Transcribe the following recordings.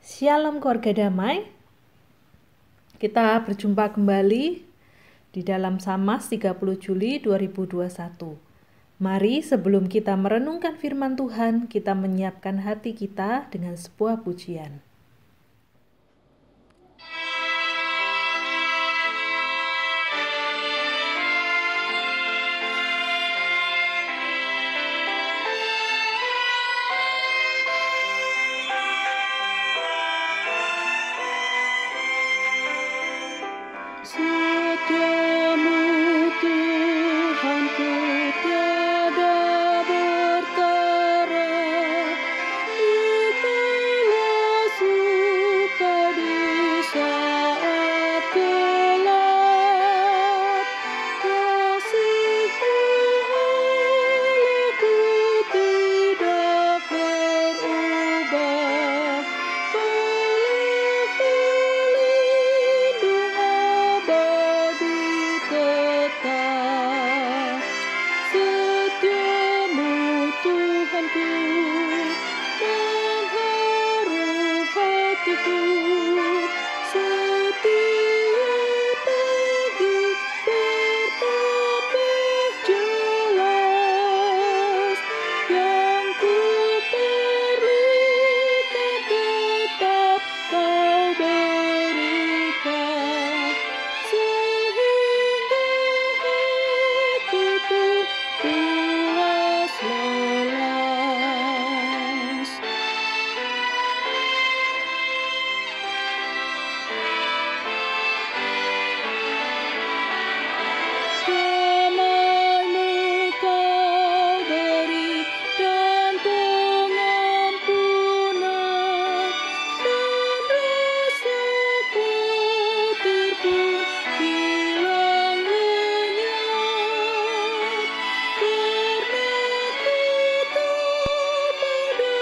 Shalom keluarga damai. Kita berjumpa kembali di dalam Samas 30 Juli 2021. Mari sebelum kita merenungkan firman Tuhan, kita menyiapkan hati kita dengan sebuah pujian. Setiamu Tuhanku tiada bertara, Dikala suka di saat gelap, kasih-Mu olehku tidak berubah, pelindung abadi tetap. Setiamu Tuhanku mengharu hatiku, setiap pagi bertambah jelas, yang ku perlukan tetap Kau berikan, sehingga hatiku puas lelas. Damai-Mu Kau beri dan pengampunan, dan rasa khawatir pun hilang lenyap, karena ku tahu pada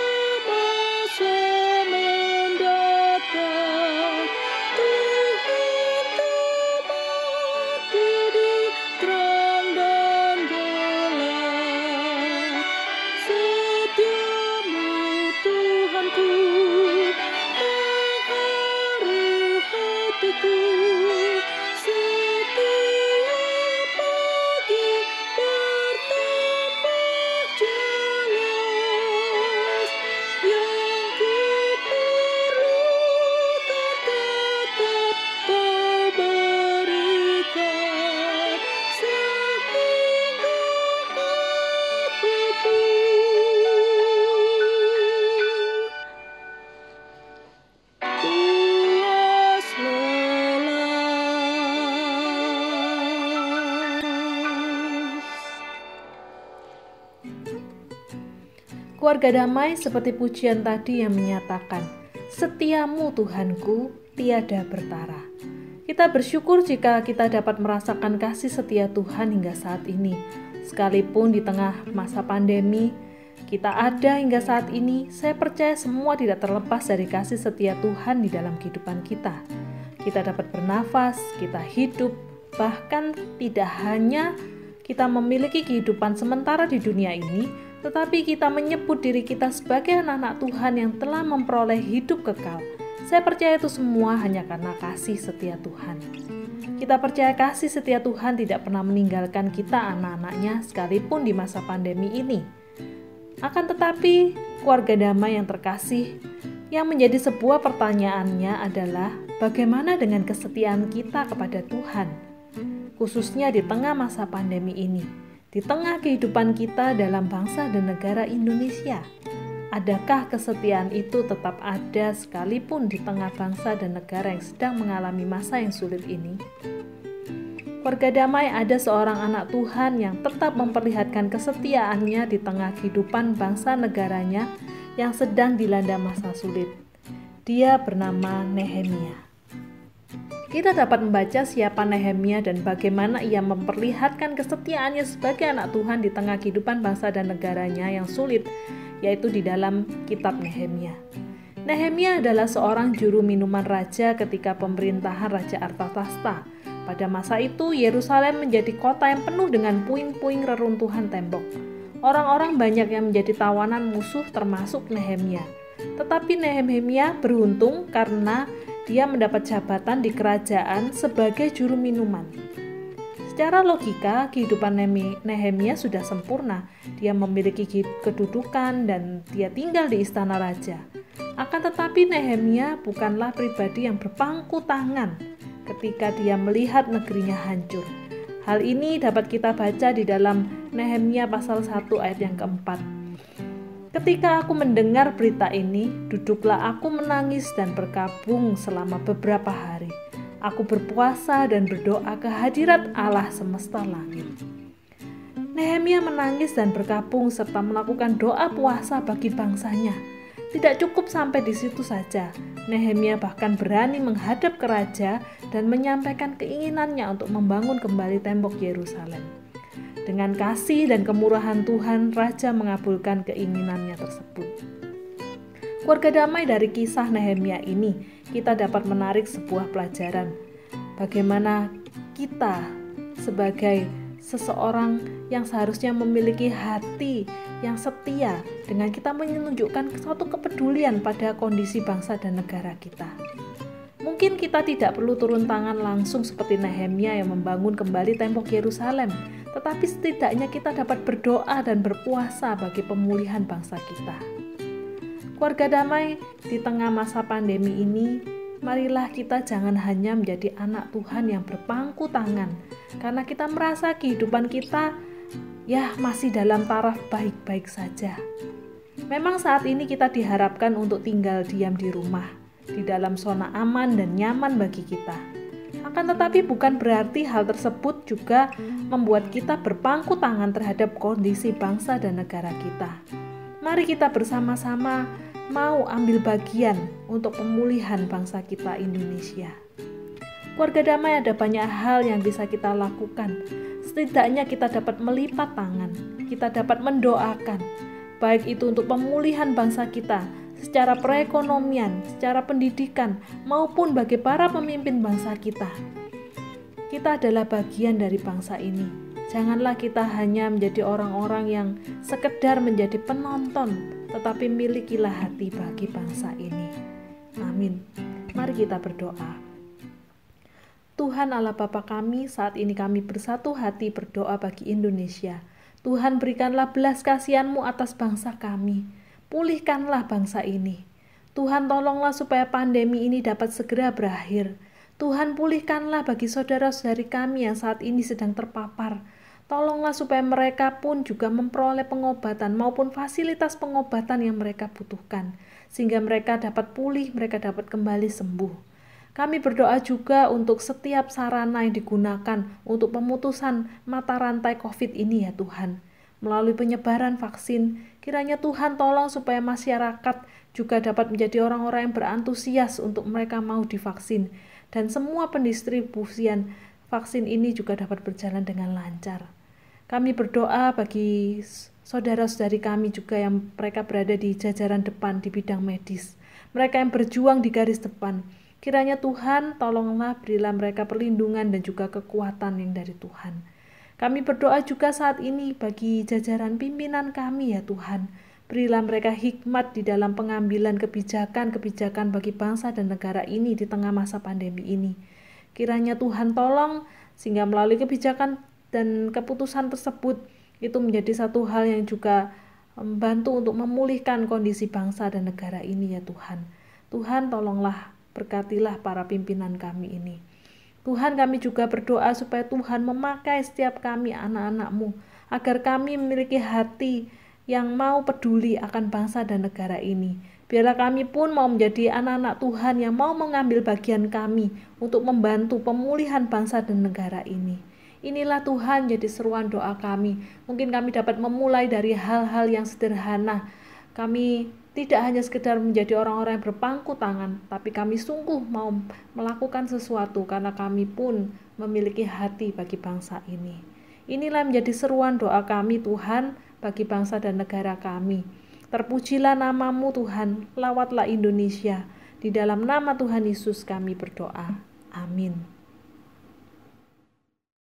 masa mendatang Tuhan temanku di terang dan gelap. Setiamu Tuhanku mengharu hatiku, setiap pagi bertambah jelas, yang ku perlukan tetap Kau berikan, sehingga hatiku puas lelas. Keluarga damai seperti pujian tadi yang menyatakan, Setiamu Tuhanku tiada bertara. Kita bersyukur jika kita dapat merasakan kasih setia Tuhan hingga saat ini. Sekalipun di tengah masa pandemi, kita ada hingga saat ini, saya percaya semua tidak terlepas dari kasih setia Tuhan di dalam kehidupan kita. Kita dapat bernafas, kita hidup, bahkan tidak hanya kita memiliki kehidupan sementara di dunia ini, tetapi kita menyebut diri kita sebagai anak-anak Tuhan yang telah memperoleh hidup kekal. Saya percaya itu semua hanya karena kasih setia Tuhan. Kita percaya kasih setia Tuhan tidak pernah meninggalkan kita anak-anaknya sekalipun di masa pandemi ini. Akan tetapi, keluarga damai yang terkasih, yang menjadi sebuah pertanyaannya adalah bagaimana dengan kesetiaan kita kepada Tuhan, khususnya di tengah masa pandemi ini, di tengah kehidupan kita dalam bangsa dan negara Indonesia. Adakah kesetiaan itu tetap ada sekalipun di tengah bangsa dan negara yang sedang mengalami masa yang sulit ini? Keluarga damai, ada seorang anak Tuhan yang tetap memperlihatkan kesetiaannya di tengah kehidupan bangsa negaranya yang sedang dilanda masa sulit. Dia bernama Nehemia. Kita dapat membaca siapa Nehemia dan bagaimana ia memperlihatkan kesetiaannya sebagai anak Tuhan di tengah kehidupan bangsa dan negaranya yang sulit, yaitu di dalam kitab Nehemia. Nehemia adalah seorang juru minuman raja ketika pemerintahan Raja Artasasta. Pada masa itu, Yerusalem menjadi kota yang penuh dengan puing-puing reruntuhan tembok. Orang-orang banyak yang menjadi tawanan musuh termasuk Nehemia. Tetapi Nehemia beruntung karena dia mendapat jabatan di kerajaan sebagai juru minuman. Secara logika, kehidupan Nehemia sudah sempurna. Dia memiliki kedudukan dan dia tinggal di istana raja. Akan tetapi Nehemia bukanlah pribadi yang berpangku tangan ketika dia melihat negerinya hancur. Hal ini dapat kita baca di dalam Nehemia pasal 1 ayat yang keempat. Ketika aku mendengar berita ini, duduklah aku menangis dan berkabung selama beberapa hari. Aku berpuasa dan berdoa ke hadirat Allah semesta langit. Nehemia menangis dan berkabung serta melakukan doa puasa bagi bangsanya. Tidak cukup sampai di situ saja. Nehemia bahkan berani menghadap ke raja dan menyampaikan keinginannya untuk membangun kembali tembok Yerusalem. Dengan kasih dan kemurahan Tuhan, raja mengabulkan keinginannya tersebut. Keluarga damai dari kisah Nehemia ini, kita dapat menarik sebuah pelajaran. Bagaimana kita sebagai seseorang yang seharusnya memiliki hati yang setia dengan kita menunjukkan suatu kepedulian pada kondisi bangsa dan negara kita. Mungkin kita tidak perlu turun tangan langsung seperti Nehemia yang membangun kembali tembok Yerusalem, tetapi setidaknya kita dapat berdoa dan berpuasa bagi pemulihan bangsa kita. Keluarga damai, di tengah masa pandemi ini, marilah kita jangan hanya menjadi anak Tuhan yang berpangku tangan, karena kita merasa kehidupan kita masih dalam taraf baik-baik saja. Memang saat ini kita diharapkan untuk tinggal diam di rumah, di dalam zona aman dan nyaman bagi kita. Akan tetapi bukan berarti hal tersebut juga membuat kita berpangku tangan terhadap kondisi bangsa dan negara kita. Mari kita bersama-sama mau ambil bagian untuk pemulihan bangsa kita Indonesia. Keluarga damai, ada banyak hal yang bisa kita lakukan. Setidaknya kita dapat melipat tangan, kita dapat mendoakan, baik itu untuk pemulihan bangsa kita, secara perekonomian, secara pendidikan, maupun bagi para pemimpin bangsa kita. Kita adalah bagian dari bangsa ini. Janganlah kita hanya menjadi orang-orang yang sekedar menjadi penonton, tetapi milikilah hati bagi bangsa ini. Amin. Mari kita berdoa. Tuhan Allah Bapa kami, saat ini kami bersatu hati berdoa bagi Indonesia. Tuhan, berikanlah belas kasihan-Mu atas bangsa kami. Pulihkanlah bangsa ini. Tuhan, tolonglah supaya pandemi ini dapat segera berakhir. Tuhan, pulihkanlah bagi saudara-saudari kami yang saat ini sedang terpapar. Tolonglah supaya mereka pun juga memperoleh pengobatan maupun fasilitas pengobatan yang mereka butuhkan, sehingga mereka dapat pulih, mereka dapat kembali sembuh. Kami berdoa juga untuk setiap sarana yang digunakan untuk pemutusan mata rantai COVID ini ya Tuhan. Melalui penyebaran vaksin, kiranya Tuhan tolong supaya masyarakat juga dapat menjadi orang-orang yang berantusias untuk mereka mau divaksin. Dan semua pendistribusian vaksin ini juga dapat berjalan dengan lancar. Kami berdoa bagi saudara-saudari kami juga yang mereka berada di jajaran depan di bidang medis. Mereka yang berjuang di garis depan. Kiranya Tuhan tolonglah, berilah mereka perlindungan dan juga kekuatan yang dari Tuhan. Kami berdoa juga saat ini bagi jajaran pimpinan kami ya Tuhan. Berilah mereka hikmat di dalam pengambilan kebijakan-kebijakan bagi bangsa dan negara ini di tengah masa pandemi ini. Kiranya Tuhan tolong sehingga melalui kebijakan dan keputusan tersebut itu menjadi satu hal yang juga membantu untuk memulihkan kondisi bangsa dan negara ini ya Tuhan. Tuhan tolonglah, berkatilah para pimpinan kami ini. Tuhan, kami juga berdoa supaya Tuhan memakai setiap kami anak-anak-Mu agar kami memiliki hati yang mau peduli akan bangsa dan negara ini. Biarlah kami pun mau menjadi anak-anak Tuhan yang mau mengambil bagian kami untuk membantu pemulihan bangsa dan negara ini. Inilah Tuhan jadi seruan doa kami. Mungkin kami dapat memulai dari hal-hal yang sederhana. Kami tidak hanya sekedar menjadi orang-orang yang berpangku tangan, tapi kami sungguh mau melakukan sesuatu karena kami pun memiliki hati bagi bangsa ini. Inilah menjadi seruan doa kami Tuhan bagi bangsa dan negara kami. Terpujilah nama-Mu Tuhan, lawatlah Indonesia. Di dalam nama Tuhan Yesus kami berdoa. Amin.